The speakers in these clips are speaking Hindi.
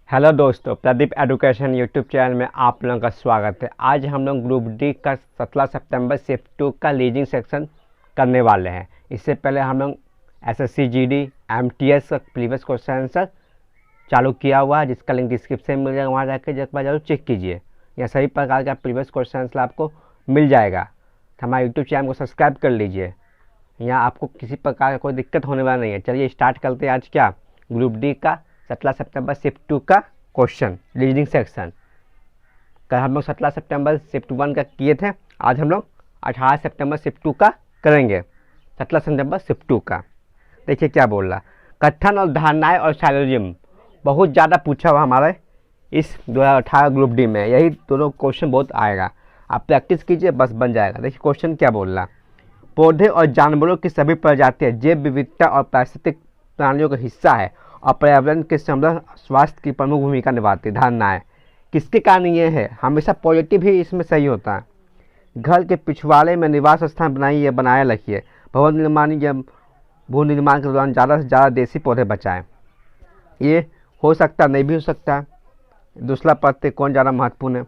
हेलो दोस्तों, प्रदीप एजुकेशन यूट्यूब चैनल में आप लोगों का स्वागत है। आज हम लोग ग्रुप डी का 17 सितंबर शिफ्ट 2 का लीजिंग सेक्शन करने वाले हैं। इससे पहले हम लोग एसएससी जीडी एमटीएस का प्रीवियस क्वेश्चन आंसर चालू किया हुआ है, जिसका लिंक डिस्क्रिप्शन में मिल जाएगा, वहाँ जाकर एक बार जरूर चेक कीजिए। यह सभी प्रकार का प्रीवियस क्वेश्चन आंसर आपको मिल जाएगा। तो हमारे यूट्यूब चैनल को सब्सक्राइब कर लीजिए, यहाँ आपको किसी प्रकार का कोई दिक्कत होने वाला नहीं है। चलिए स्टार्ट करते हैं आज क्या ग्रुप डी का 17 सितंबर शिफ्ट 2 का क्वेश्चन रीजनिंग सेक्शन। कल हम लोग 17 सितंबर शिफ्ट 1 का किए थे, आज हम लोग 18 सितंबर शिफ्ट 2 का करेंगे। 17 सितंबर शिफ्ट 2 का देखिए क्या बोल रहा। कथन और धारणाएं और साइलोजिज्म बहुत ज़्यादा पूछा हुआ हमारे इस 2018 ग्रुप डी में, यही दोनों क्वेश्चन बहुत आएगा। आप प्रैक्टिस कीजिए, बस बन जाएगा। देखिए क्वेश्चन क्या बोल रहा। पौधे और जानवरों की सभी प्रजातियां जैव विविधता और पारिस्थितिक प्राणियों का हिस्सा है और पर्यावरण के समृद्ध स्वास्थ्य की प्रमुख भूमिका निभाती है। धारणाएं किसके कारण ये है, हमेशा पॉजिटिव ही इसमें सही होता है। घर के पिछवाड़े में निवास स्थान बनाइए, बनाए रखिए। भवन निर्माण या भू निर्माण के दौरान ज़्यादा से ज़्यादा देसी पौधे बचाएं। ये हो सकता, नहीं भी हो सकता। दूसरा पद कौन ज़्यादा महत्वपूर्ण है।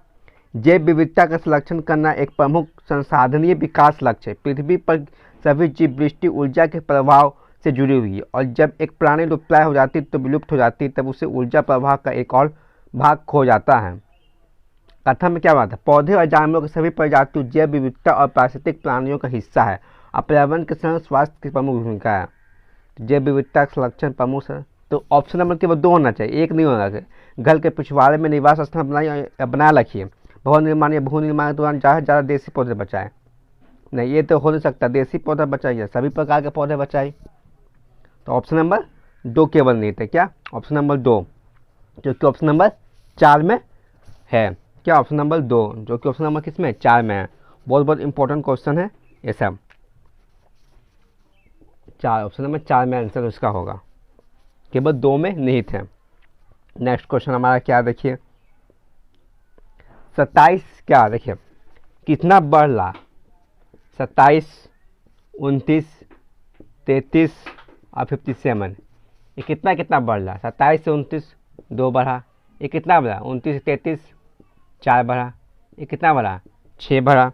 जैव विविधता का संरक्षण करना एक प्रमुख संसाधनीय विकास लक्ष्य है। पृथ्वी पर सभी जीव वृष्टि ऊर्जा के प्रभाव से जुड़ी हुई है और जब एक प्राणी लुप्तप्राय हो जाती तो विलुप्त हो जाती, तब उसे ऊर्जा प्रवाह का एक और भाग खो जाता है। कथन में क्या बात है, पौधे और जानवरों की सभी प्रजातियों जैव विविधता और पारिस्थितिक प्राणियों का हिस्सा है और पर्यावरण के संग स्वास्थ्य की प्रमुख भूमिका है। जैव विविधता का संरक्षण प्रमुख है, तो ऑप्शन नंबर केवल 2 होना चाहिए, एक नहीं होना चाहिए। घर के पिछवाड़े में निवास स्थान बनाए रखिए। भवन निर्माण या भू निर्माण के दौरान ज़्यादा से ज़्यादा देसी पौधे बचाएं। नहीं, ये तो हो नहीं सकता। देसी पौधा बचाइए, सभी प्रकार के पौधे बचाइए। तो ऑप्शन नंबर 2 केवल नहीं थे, क्या ऑप्शन नंबर 2, जो कि ऑप्शन नंबर 4 में है। क्या ऑप्शन नंबर 2, जो कि ऑप्शन नंबर किस में 4 में है। बहुत बहुत इंपॉर्टेंट क्वेश्चन है ये सब। 4 ऑप्शन नंबर 4 में आंसर उसका होगा, केवल 2 में नहीं थे। नेक्स्ट क्वेश्चन हमारा क्या देखिए 27 क्या देखिए कितना बढ़ रहा। 27, 29, 33 और 57, ये कितना कितना बढ़ रहा। 27 से 29 2 बढ़ा, ये कितना बढ़ा। 29 से 33 4 बढ़ा, ये कितना बढ़ा 6 बढ़ा।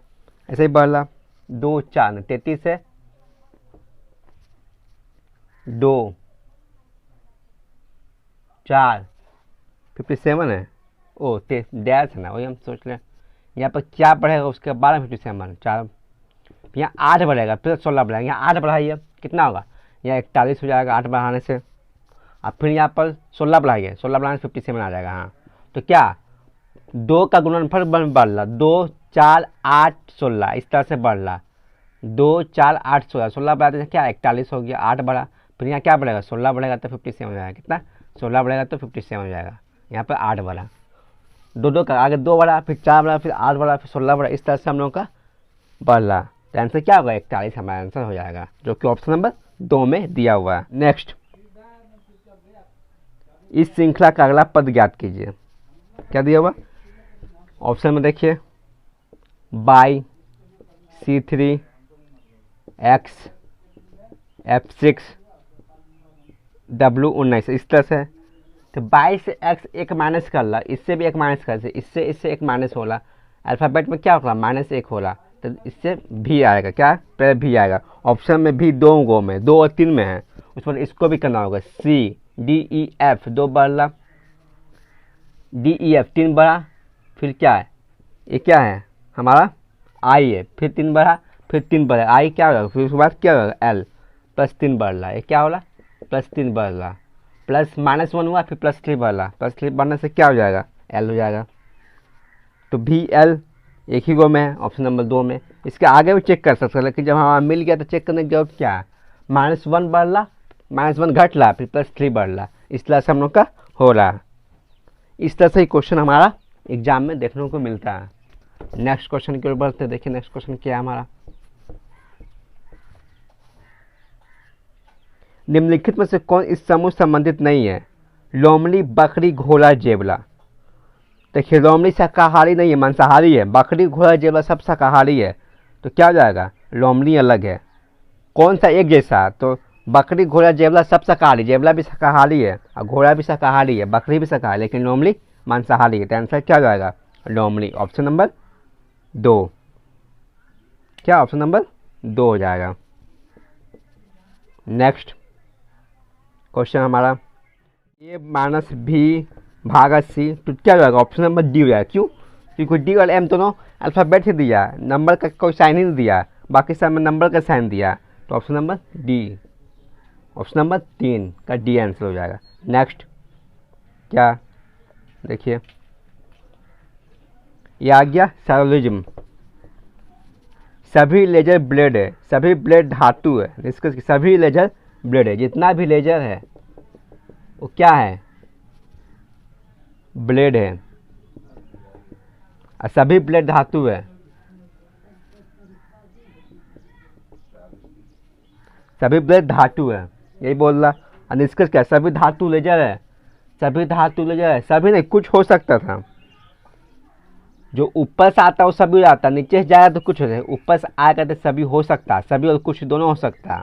ऐसे ही बढ़ रहा 2 4 33 से 2 4 57 है। ओ डैश है ना, वही हम सोच लें। यहाँ पर क्या बढ़ेगा उसके 12 57 4, यहाँ 8 बढ़ेगा, फिर 16 बढ़ेगा, यहाँ 8 बढ़ाइए कितना होगा, यहाँ 41 हो जाएगा 8 बढ़ाने से। और फिर यहाँ पर 16 बढ़ाइए, 16 बढ़ाने से 57 आ जाएगा। हाँ, तो क्या 2 का गुणनफल बढ़ रहा, 2 4 8 16 इस तरह से बढ़ रहा। 2 4 8 16, 16 बढ़ाते क्या 41 हो गया, 8 बढ़ा, फिर यहाँ क्या बढ़ेगा 16 बढ़ेगा तो 57 हो जाएगा। कितना 16 बढ़ेगा तो 57 हो जाएगा। यहाँ पर 8 बढ़ा, 2 का आगे 2 बढ़ा, फिर 4 बढ़ा, फिर 8 बढ़ा, फिर 16 बढ़ा, इस तरह से हम लोगों का बढ़ रहा। तो आंसर क्या होगा 41 हमारा आंसर हो जाएगा, जो कि ऑप्शन नंबर 2 में दिया हुआ है। नेक्स्ट, इस श्रृंखला का अगला पद ज्ञात कीजिए। क्या दिया हुआ ऑप्शन में देखिए by C3 X F6 W19 इस तरह से। तो 22 से x एक माइनस कर ला, इससे भी एक माइनस कर, इससे एक माइनस होला। अल्फ़ाबेट में क्या होगा -1 होला, तो इससे भी आएगा। क्या पहले भी आएगा। ऑप्शन में भी 2 गो में 2 और 3 में है, उस पर इसको भी करना होगा। C D E F 2 बढ़, D E F 3 बढ़ा, फिर क्या है ये क्या है हमारा I है, फिर 3 बढ़ा, फिर 3 बढ़ा, I क्या होगा, फिर उसके बाद क्या होगा L +3 बढ़ रहा। ये क्या होला +3 बढ़ रहा, प्लस -1 हुआ, फिर +3 बढ़ रहा, +3 बढ़ने से क्या हो जाएगा L हो जाएगा। तो भी L एक ही गो में है, ऑप्शन नंबर 2 में। इसके आगे भी चेक कर सकते हैं, लेकिन जब हमारा मिल गया तो चेक करने की जरूरत क्या है। -1 बढ़ रहा, -1 घट रहा, फिर +3 बढ़ रहा, इस तरह से हम लोग का हो रहा। इस तरह से ही क्वेश्चन हमारा एग्जाम में देखने को मिलता है। नेक्स्ट क्वेश्चन की ओर बढ़ते, देखिए नेक्स्ट क्वेश्चन क्या है हमारा। निम्नलिखित में से कौन इस समूह संबंधित नहीं है। लोमड़ी, बकरी, घोड़ा, जेबला। देखिए लोमड़ी शाकाहारी नहीं है, मांसाहारी है। बकरी, घोड़ा, जेबला सब शाकाहारी है, तो क्या हो जाएगा लोमड़ी अलग है। कौन सा एक जैसा, तो बकरी घोड़ा जेवला सब शाकाहारी, जेवला भी शाकाहारी है और घोड़ा भी शाकाहारी है, बकरी भी शाकाहारी, लेकिन नॉर्मली मांसाहारी है। तो आंसर क्या हो जाएगा? Normally option number 2। क्या ऑप्शन नंबर 2 हो जाएगा। नेक्स्ट क्वेश्चन हमारा ए माइनस बी भागा सी, तो क्या हो जाएगा? ऑप्शन नंबर डी हो जाएगा। क्यों? क्योंकि डी और एम दोनों अल्फ़ाबेट ही दिया, नंबर का कोई साइन ही नहीं दिया, बाकी सब में नंबर का साइन दिया। तो option number D, option number 3 का डी आंसर हो जाएगा। नेक्स्ट क्या देखिए, ये आ गया सैरोलिज्म। सभी लेजर ब्लेड है, सभी ब्लेड धातु है, इसके सभी लेजर ब्लेड है, जितना भी लेजर है वो क्या है? ब्लेड है, और सभी ब्लेड धातु है, सभी ब्लेड धातु है, यही बोल रहा। और निष्कर्ष क्या? सभी धातु लेजर है, सभी धातु लेजर है, सभी नहीं, कुछ हो सकता था। जो ऊपर से आता है वो सभी आता, नीचे से जाएगा तो कुछ हो जाएगा, ऊपर से आएगा तो सभी हो सकता है, सभी और कुछ दोनों हो सकता है।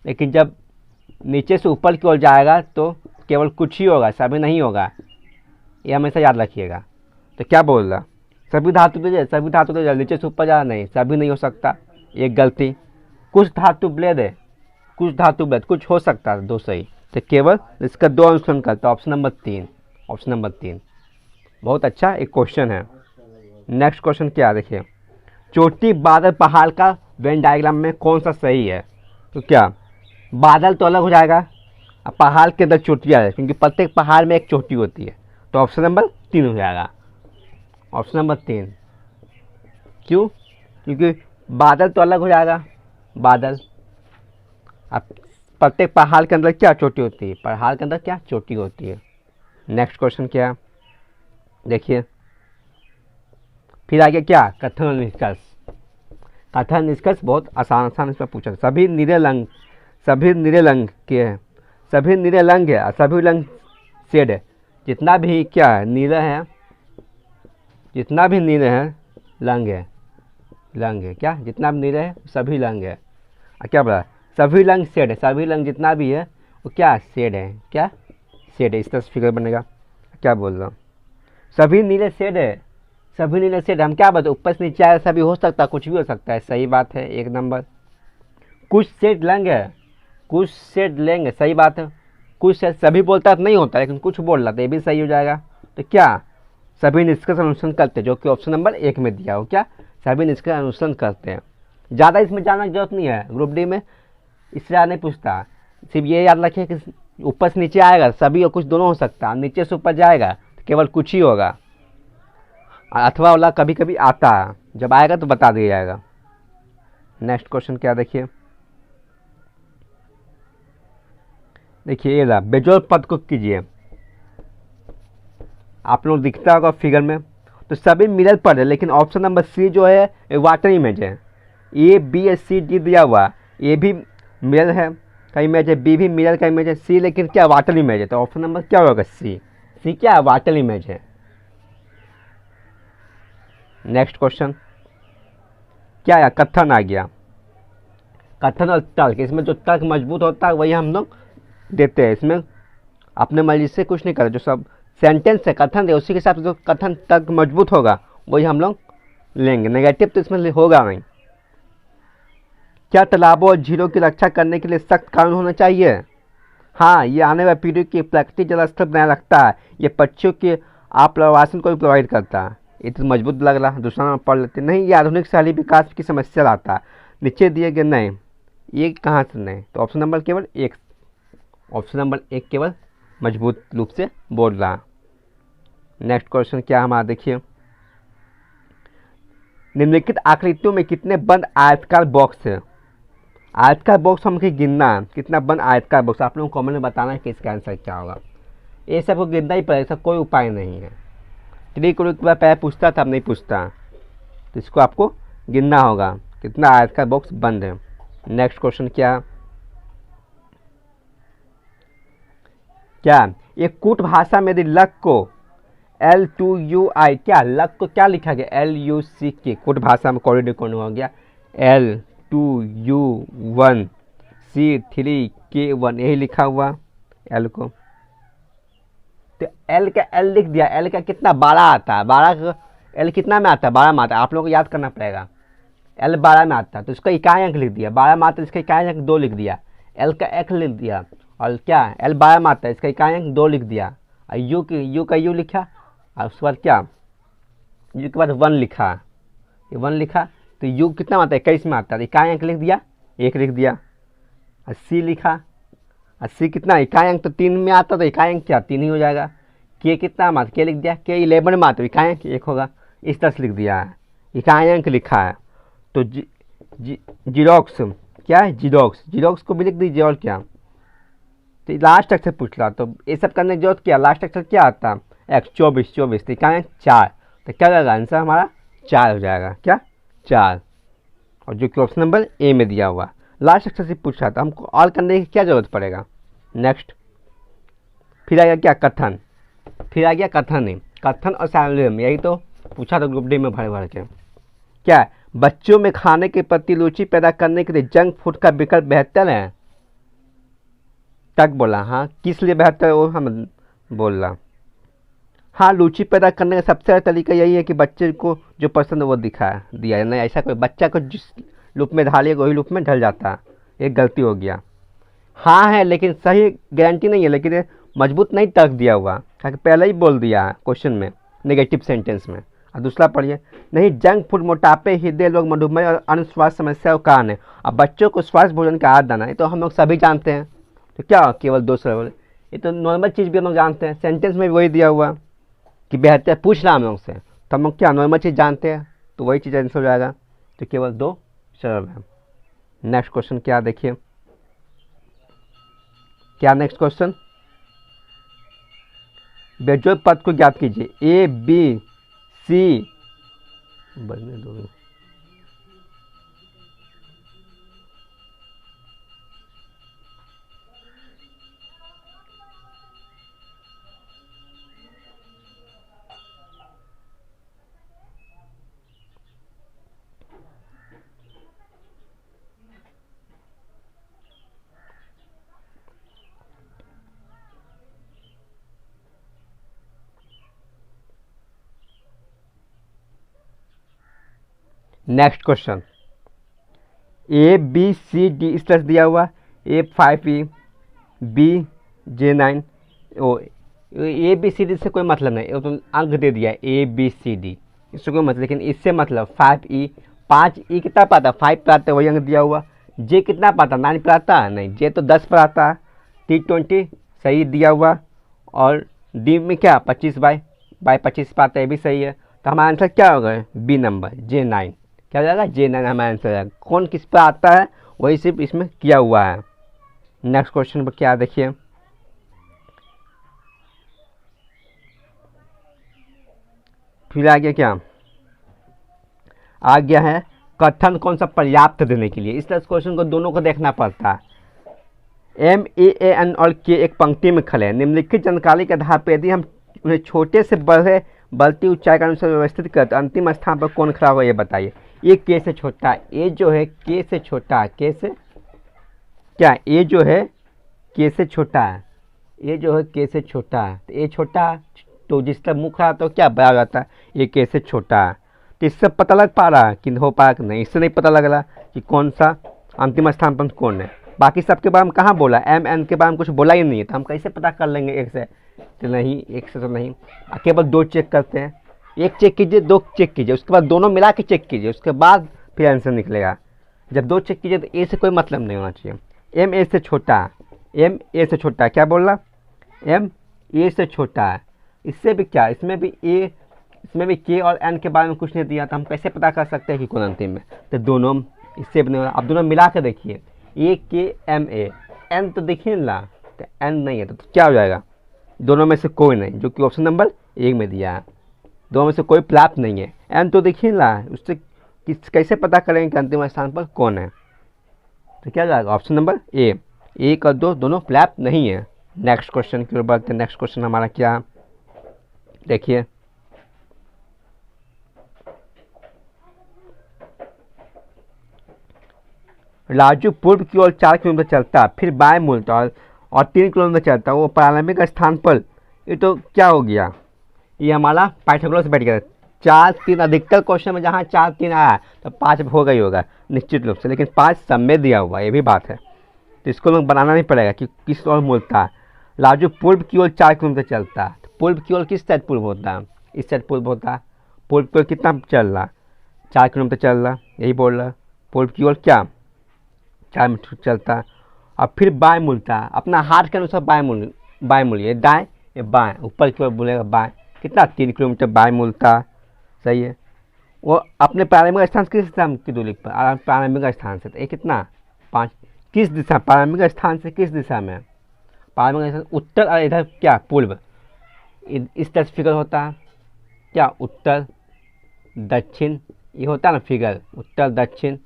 लेकिन जब नीचे से ऊपर की ओर जाएगा तो केवल कुछ ही होगा, सभी नहीं होगा, ये हमेशा याद रखिएगा। तो क्या बोल रहा? सभी धातु लेजर, सभी धातु लेजर, नीचे से ऊपर जाना नहीं, सभी नहीं हो सकता, एक गलती। कुछ धातु ब्लेड है, कुछ धातु ब्लेड, कुछ हो सकता है, 2 सही। तो केवल इसका 2 अनुसरण करता, ऑप्शन नंबर 3, ऑप्शन नंबर 3। बहुत अच्छा एक क्वेश्चन है। नेक्स्ट क्वेश्चन क्या देखिए, चोटी बादल पहाड़ का वेन डायग्राम में कौन सा सही है? तो क्या बादल तो अलग हो जाएगा, अब पहाड़ के अंदर चोटियाँ है, क्योंकि प्रत्येक पहाड़ में एक चोटी होती है। तो ऑप्शन नंबर 3 हो जाएगा, ऑप्शन नंबर 3। क्यों? क्योंकि बादल तो अलग हो जाएगा, बादल, अब प्रत्येक पहाड़ के अंदर क्या चोटी होती है? पहाड़ के अंदर क्या चोटी होती है। नेक्स्ट क्वेश्चन क्या है देखिए, फिर आगे क्या? कथन और निष्कर्ष। कथन निष्कर्ष बहुत आसान इसमें पूछा। सभी नीले रंग, सभी नीले रंग के हैं, सभी नीले रंग है, सभी रंग शेड है, जितना भी क्या है नीला है, जितना भी नीले हैं रंग है, रंग है क्या? जितना भी नीले है सभी रंग है। क्या बोला? सभी रंग शेड है, सभी रंग जितना भी है वो क्या? शेड है, क्या? शेड है। इस तरह से फिगर बनेगा। क्या बोल रहा हूँ? सभी नीले शेड है, सभी नीले शेड, हम क्या बताए? ऊपर से नीचे आया सभी हो सकता है, कुछ भी हो सकता है, सही बात है, 1 नंबर। कुछ शेड रंग है, कुछ शेड लेंगे, सही बात है। कुछ शेड सभी बोलता है नहीं होता, लेकिन कुछ बोल रहा था, ये भी सही हो जाएगा। तो क्या? सभी निष्कर्ष अनुसरण करते हैं, जो कि ऑप्शन नंबर 1 में दिया हो। क्या? सभी निष्कर्ष अनुसरण करते हैं। ज़्यादा इसमें जाना की जरूरत नहीं है, ग्रुप डी में इससे नहीं पूछता, सिर्फ ये याद रखिए कि ऊपर से नीचे आएगा सभी और कुछ दोनों हो सकता है, नीचे से ऊपर जाएगा तो केवल कुछ ही होगा, अथवा वाला कभी कभी आता है, जब आएगा तो बता दिया जाएगा। नेक्स्ट क्वेश्चन क्या देखिए, देखिए ये बेजोड़ पद को कीजिए, आप लोग दिखता होगा फिगर में। तो सभी मिरर पद है, लेकिन ऑप्शन नंबर सी जो है वाटर इमेज है। ए बी सी डी दिया हुआ, ए भी मिरर है का इमेज है, बी भी मिरर का इमेज है, सी लेकिन क्या वाटर इमेज है। तो ऑप्शन नंबर क्या होगा? सी। सी क्या है? वाटर इमेज है। नेक्स्ट क्वेश्चन क्या है? कथन आ गया। कथन और तर्क, इसमें जो तर्क मजबूत होता है वही हम लोग देते हैं, इसमें अपने मर्जी से कुछ नहीं करते। जो सब सेंटेंस है, कथन है, उसी के हिसाब से जो कथन तर्क मजबूत होगा वही हम लोग लेंगे, नेगेटिव तो इसमें होगा नहीं। क्या तालाबों और झीलों की रक्षा करने के लिए सख्त कानून होना चाहिए? हाँ, ये आने वाली पीढ़ी की प्राकृतिक जल स्तर बनाए रखता है, ये पक्षियों के आवासन को भी प्रोवाइड करता है। ये तो मजबूत लग रहा है, दूसरा नंबर पढ़ लेते नहीं। ये आधुनिक शहरी विकास की समस्या लाता है, नीचे दिए गए नहीं, ये कहाँ से नहीं? तो ऑप्शन नंबर केवल 1, ऑप्शन नंबर 1 केवल मजबूत रूप से बोल रहा है। नेक्स्ट क्वेश्चन क्या हमारा देखिए, निम्नलिखित आकृतियों में कितने बंद आयताकार बॉक्स है? आयताकार बॉक्स हमको गिनना है, कितना बंद आयताकार बॉक्स, आप लोगों को कमेंट में बताना है कि इसका आंसर क्या होगा। ये सब को गिनना ही पड़ेगा, इसका कोई उपाय नहीं है। त्रिकोण के बार पहले पूछता था, अब नहीं पूछता, तो इसको आपको गिनना होगा कितना आयताकार बॉक्स बंद है। नेक्स्ट क्वेश्चन क्या ये कूट भाषा में यदि लक को L2UI, क्या लक को क्या लिखा गया? LUCK, कूट भाषा में कोरिडोर हो गया L2U1 C3K1 यही लिखा हुआ L को। तो L का L लिख दिया। L का कितना 12 आता है। 12 L कितना में आता है? 12 में आता है। आप लोगों को याद करना पड़ेगा। L 12 में आता है तो इसका इकाई अंक लिख दिया। 12 में आता है इसका इकाई अंक 2 लिख दिया। L का X लिख दिया। और क्या L 12 में आता है इसका इकाई अंक 2 लिख दिया। और U का U लिखा। और उसके बाद क्या U के बाद 1 लिखा। ये 1 लिखा तो U कितना आता है? 21 में आता है। इकाई अंक लिख दिया 1 लिख दिया। और C लिखा। और C कितना इकाई अंक तो 3 में आता तो इकाई अंक क्या 3 ही हो जाएगा। K कितना में आता? K लिख दिया। K 11 में आता इकाई अंक 1 होगा। इस तरह से लिख दिया है। इकाई अंक लिखा है। तो जीरोक्स क्या है? जीरोक्स को भी लिख दीजिए। और क्या तो लास्ट अक्षर पूछ रहा तो ये सब करने की जरूरत क्या? लास्ट अक्षर क्या आता? X 24 तो इकाई अंक 4। तो क्या रहेगा आंसर हमारा? 4 हो जाएगा। क्या 4। और जो कि ऑप्शन नंबर ए में दिया हुआ लास्ट अक्षर से पूछा था हमको और करने की क्या जरूरत पड़ेगा। नेक्स्ट फिर आ गया क्या? कथन। फिर आ गया कथन ही। कथन और साइलोम यही तो पूछा था ग्रुप डी में भर भर के। क्या है? बच्चों में खाने के प्रति रुचि पैदा करने के लिए जंक फूड का विकल्प बेहतर है। तक बोला हाँ किस लिए बेहतर है वो हम बोल रहा। हाँ रुचि पैदा करने का सबसे अच्छा तरीका यही है कि बच्चे को जो पसंद है वो दिया नहीं। ऐसा कोई बच्चा को जिस लूप में ढालिएगा वही लूप में ढल जाता है। एक गलती हो गया। हाँ है लेकिन सही गारंटी नहीं है। लेकिन ये मजबूत नहीं तर्क दिया हुआ क्योंकि पहले ही बोल दिया है क्वेश्चन में नेगेटिव सेंटेंस में। और दूसरा पढ़िए नहीं जंक फूड मोटापे हृदय रोग मधुमेह और अन्य स्वास्थ्य समस्याओं का कारण है। अब बच्चों को स्वास्थ्य भोजन का आदत डालना ये तो हम लोग सभी जानते हैं। तो क्या केवल 2 बोले ये तो नॉर्मल चीज़ भी हम लोग जानते हैं। सेंटेंस में भी वही दिया हुआ कि बेहतर पूछ रहा हम लोग से तो हम लोग क्या नॉर्मल चीज़ जानते हैं तो वही चीज़ आंसर हो जाएगा। तो केवल 2 सरल है। नेक्स्ट क्वेश्चन क्या देखिए क्या नेक्स्ट क्वेश्चन बेजोड़ पद को ज्ञात कीजिए। A B C बनने दो। Next question A B C D इस तरह से दिया हुआ A 5E B J9 O A B C D से कोई मतलब नहीं। तो अंक दे दिया A B C D इससे कोई मतलब। लेकिन इससे मतलब 5E 5E कितना पाता 5 पर आता है वही अंक दिया हुआ। J कितना पाता 9 पर आता नहीं। J तो 10 पर आता है। T20 सही दिया हुआ। और D में क्या 25/25 पर आता है ये भी सही है। तो हमारा आंसर क्या होगा? बी नंबर J9 क्या हो जाएगा? J9 हमारा आंसर है। कौन किस पर आता है वही सिर्फ इसमें किया हुआ है। नेक्स्ट क्वेश्चन पर क्या देखिए फिर आ गया क्या आ गया है कथन कौन सा पर्याप्त देने के लिए। इस तरह क्वेश्चन को दोनों को देखना पड़ता है। MAN और K एक पंक्ति में खड़े हैं। निम्नलिखित जानकारी के आधार पर यदि हम उन्हें छोटे से बढ़ती ऊंचाई के अनुसार व्यवस्थित करें तो अंतिम स्थान पर कौन खड़ा होगा ये बताइए। ये K से छोटा है। ये जो है K से छोटा है। K से क्या ये जो है K से छोटा है। ये जो है K से छोटा है। तो ये छोटा है तो जिसका मुख है तो क्या बड़ा हो जाता है। ये K से छोटा है। तो इससे पता लग पा रहा है कि हो पा कि नहीं। इससे नहीं पता लग रहा कि कौन सा अंतिम स्थान पर कौन है। बाकी सबके बारे में कहाँ बोला MN के बारे में कुछ बोला ही नहीं है। तो हम कैसे पता कर लेंगे एक से तो नहीं एक से तो नहीं। केवल 2 चेक करते हैं। एक चेक कीजिए 2 चेक कीजिए उसके बाद दोनों मिला के चेक कीजिए उसके बाद फिर आंसर निकलेगा। जब 2 चेक कीजिए तो ए से कोई मतलब नहीं होना चाहिए। MA से छोटा है। MA से छोटा है क्या बोल रहा MA से छोटा है। इससे भी क्या इसमें भी K और N के बारे में कुछ नहीं दिया। तो हम कैसे पता कर सकते हैं कि कौन अंतिम में। तो दोनों इससे भी आप दोनों मिला के देखिए AKMA N तो देखिए ना तो N नहीं है तो क्या हो जाएगा दोनों में से कोई नहीं जो कि ऑप्शन नंबर 1 में दिया है। दोनों में से कोई प्राप्त नहीं है। N तो देखिए ना उससे कैसे पता करेंगे कि अंतिम स्थान पर कौन है। तो क्या जाएगा ऑप्शन नंबर A 1 और 2 दोनों प्राप्त नहीं है। नेक्स्ट क्वेश्चन की ओर बढ़ते हैं। नेक्स्ट क्वेश्चन हमारा क्या देखिए राजू पूर्व की ओर 4 किलोमीटर चलता, फिर बाएं मुड़ता और 3 किलोमीटर चलता, वो प्रारंभिक स्थान पर, ये तो क्या हो गया, ये हमारा पाइथागोरस बैठ गया। 4 3 अधिकतर क्वेश्चन में जहाँ 4 3 आया तो 5 हो गई होगा निश्चित रूप से, लेकिन 5 सब में दिया हुआ, ये भी बात है। तो इसको लोग बनाना नहीं पड़ेगा कि किस ओर मुड़ता है। राजू पूर्व की ओर 4 किलोमीटर चलता, तो पूर्व की ओर किस साइड पूर्व होता है, इस साइड पूर्व होता है। पूर्व की ओर कितना चल रहा, 4 किलोमीटर चल रहा, यही बोल रहा। पूर्व की ओर क्या 4 मीटर चलता, और फिर बाएं मुड़ता, अपना हाथ के अनुसार बाएं मुड़िए, दाएं या बाएं, ऊपर की ओर बोलेगा बाएं, कितना 3 किलोमीटर बाएं मुड़ता, सही है। वो अपने प्रारंभिक स्थान से किस दिशा की दूरी पर, प्रारंभिक स्थान से, तो ये कितना 5, किस दिशा, प्रारंभिक स्थान से किस दिशा में, प्रारंभिक स्थान उत्तर, और इधर क्या पूर्व, इस तरह से फिगर होता है क्या, उत्तर दक्षिण, ये होता है ना फिगर, उत्तर दक्षिण,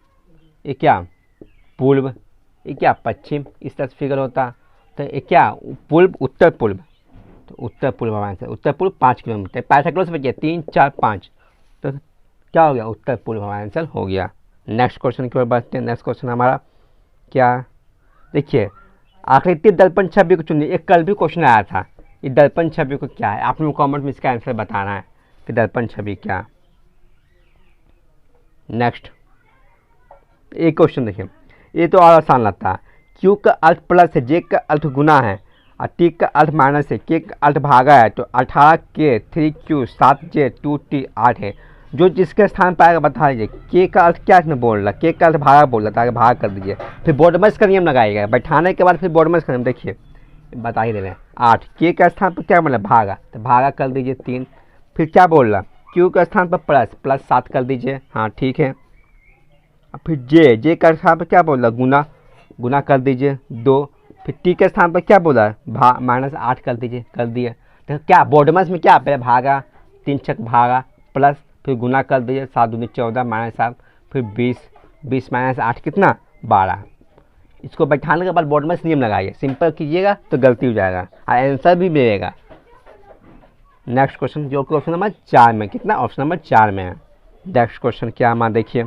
ये क्या पूर्व, ये क्या पश्चिम, इस तरह से फिगर होता। तो ये क्या पूर्व उत्तर पूर्व, तो उत्तर पूर्व हमारे से, उत्तर पूर्व 5 किलोमीटर, पाइथागोरस बच गया 3 4 5, तो क्या हो गया उत्तर पूर्व हमारा आंसर हो गया। नेक्स्ट क्वेश्चन की ओर बढ़ते हैं। नेक्स्ट क्वेश्चन हमारा क्या, देखिए आकृति दर्पण छवि को चुनिए, एक कल भी क्वेश्चन आया था, ये दर्पण छवि को क्या है, आप लोग कॉमेंट में इसका आंसर बताना है कि दर्पण छवि क्या। नेक्स्ट एक क्वेश्चन देखिए, ये तो और आसान लगता है। क्यू का अर्थ प्लस है, जे का अर्थ गुना है, और टी का अर्थ माइनस है, के का अर्थ भागा है, तो 18 के 3 क्यू 7 जे 2 टी 8 है, जो जिसके स्थान पर आएगा बता दीजिए। के का अर्थ क्या बोल रहा, के का अर्थ भागा बोल रहा था, आगे भाग कर दीजिए, फिर बोर्डमस का नियम लगाइएगा, बैठाने के बाद फिर बोर्डमस का नियम, देखिए बता ही दे रहे हैं 8, के का स्थान पर क्या बोला भागा, तो भागा कर दीजिए 3, फिर क्या बोल रहा क्यू के स्थान पर प्लस 7 कर दीजिए, हाँ ठीक है। फिर जे का स्थान पर क्या बोल रहा गुना कर दीजिए 2, फिर टी के स्थान पर क्या बोला -8 कर दीजिए, कर दिए। तो क्या बोर्डमस में क्या पहले भागा 3 छक भागा प्लस फिर गुना कर दीजिए, 7 दूनी 14 -7 फिर 20 -8 कितना 12। इसको बैठाने के बाद बोर्डमस नियम लगाइए, सिंपल कीजिएगा तो गलती हो जाएगा और आंसर भी मिलेगा। नेक्स्ट क्वेश्चन जो कि ऑप्शन नंबर 4 में, कितना ऑप्शन नंबर 4 में है। नेक्स्ट क्वेश्चन क्या हमारा देखिए,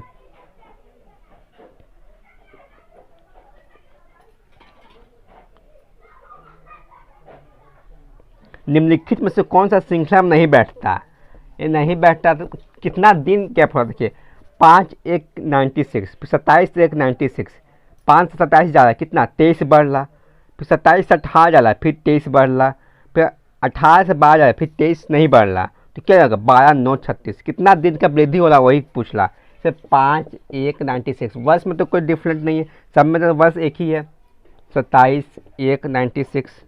निम्नलिखित में से कौन सा श्रृंखला में नहीं बैठता, ये नहीं बैठता तो कितना दिन गैप होता, देखिए 5 1 96, फिर 27 1 96, 5 से 27 जा रहा है कितना 23 बढ़ रहा, फिर 27 से 18 जा रहा है फिर 23 बढ़ रहा, फिर 18 से 12 जा रहा है फिर 23 नहीं बढ़ रहा, तो क्या जाएगा 12 9 36, कितना दिन का वृद्धि हो रहा वही पूछ रहा। सिर्फ 5 1 96, वर्ष में तो कोई डिफरेंट नहीं है, सब में तो वर्ष एक ही है, 27 1 96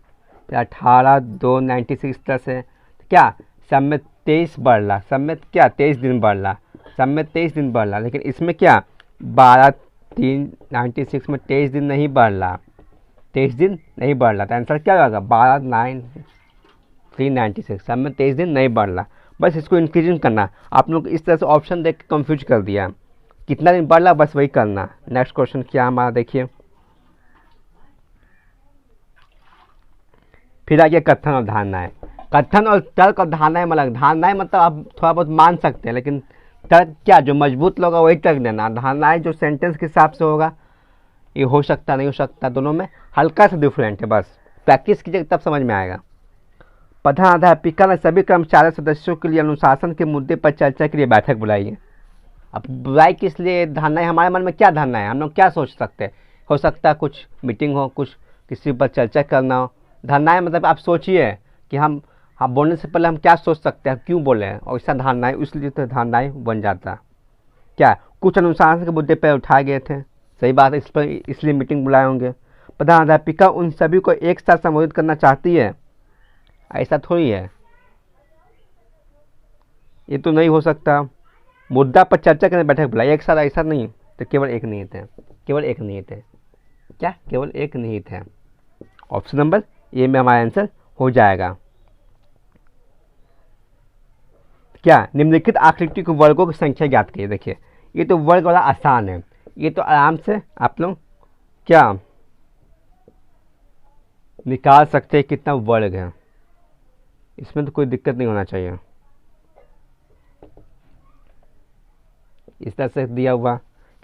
फिर 18 2 96 तरह से, तो क्या सब में 23 बढ़ रहा, सब में क्या 23 दिन बढ़ रहा, सब में 23 दिन बढ़ रहा, लेकिन इसमें क्या 12 3 96 में 23 दिन नहीं बढ़ रहा, 23 दिन नहीं बढ़ रहा, तो आंसर क्या होगा 12 9 3 96, सब में 23 दिन नहीं बढ़ रहा। बस इसको इंक्रीजिंग करना, आप लोग इस तरह से ऑप्शन देख के कंफ्यूज कर दिया, कितना दिन बढ़ रहा बस वही करना। नेक्स्ट क्वेश्चन क्या हमारा देखिए, फिर आगे कथन और धारणाएं। कथन और तर्क और धारणाएं मतलब, धारणाएं मतलब आप थोड़ा बहुत मान सकते हैं, लेकिन तर्क क्या जो मजबूत होगा वही तर्क देना, धारणाएं जो सेंटेंस के हिसाब से होगा, ये हो सकता नहीं हो सकता, दोनों में हल्का सा डिफरेंट है, बस प्रैक्टिस कीजिए तब समझ में आएगा। प्रधानाध्यापिका ने सभी कर्मचारी सदस्यों के लिए अनुशासन के मुद्दे पर चर्चा के लिए बैठक बुलाई है। अब बुलाई किस लिए, धारणाएं हमारे मन में क्या धारणा है, हम लोग क्या सोच सकते हैं, हो सकता है कुछ मीटिंग हो, कुछ किसी पर चर्चा करना हो। धारणाएं मतलब आप सोचिए कि हम बोलने से पहले हम क्या सोच सकते हैं, क्यों बोले हैं, और ऐसा धारणाएं, इसलिए तो धारणाएं बन जाता। क्या कुछ अनुशासन के मुद्दे पर उठाए गए थे, सही बात है, इस पर इसलिए मीटिंग बुलाए होंगे। प्रधानाध्यापिका उन सभी को एक साथ संबोधित करना चाहती है, ऐसा थोड़ी है, ये तो नहीं हो सकता। मुद्दा पर चर्चा करने बैठक बुलाई एक साथ, ऐसा नहीं, तो केवल एक निहित है, केवल एक निहित है, क्या केवल एक निहित है। ऑप्शन नंबर ए में हमारा आंसर हो जाएगा। क्या निम्नलिखित आकृति के वर्गों की संख्या ज्ञात कीजिए। देखिए ये तो वर्ग वाला आसान है, ये तो आराम से आप लोग क्या निकाल सकते हैं कितना वर्ग है, इसमें तो कोई दिक्कत नहीं होना चाहिए। इस तरह से दिया हुआ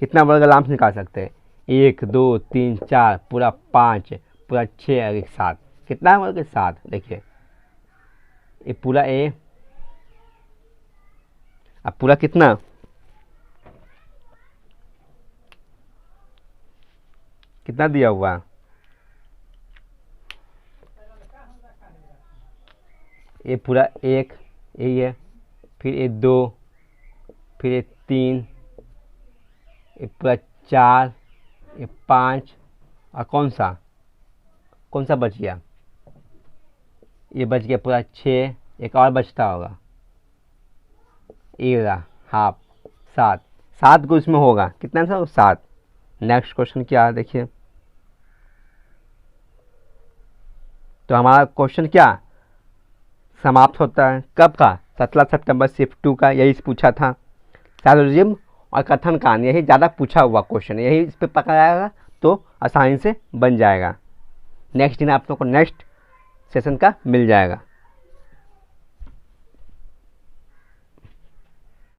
कितना वर्ग आराम से निकाल सकते हैं, 1 2 3 4 पूरा 5 पूरा 6 और एक 7, कितना है मतलब 7। देखिए ये पूरा ए, अब पूरा कितना, कितना दिया हुआ है, ये पूरा 1 यही है, फिर ये 2, फिर ये 3, ये पूरा 4, ये 5 और कौन सा बच गया, ये बच गया पूरा 6, एक और बचता होगा, ये रहा हाफ 7, 7 को इसमें होगा कितना सा 7। नेक्स्ट क्वेश्चन क्या है देखिए, तो हमारा क्वेश्चन क्या समाप्त होता है कब का, 17 सितंबर शिफ्ट 2 का, यही पूछा था। सैलोजिज्म और कथन कान यही ज़्यादा पूछा हुआ क्वेश्चन है, यही इस पर पकड़ाएगा तो आसानी से बन जाएगा। नेक्स्ट दिन आप लोग को नेक्स्ट सेशन का मिल जाएगा।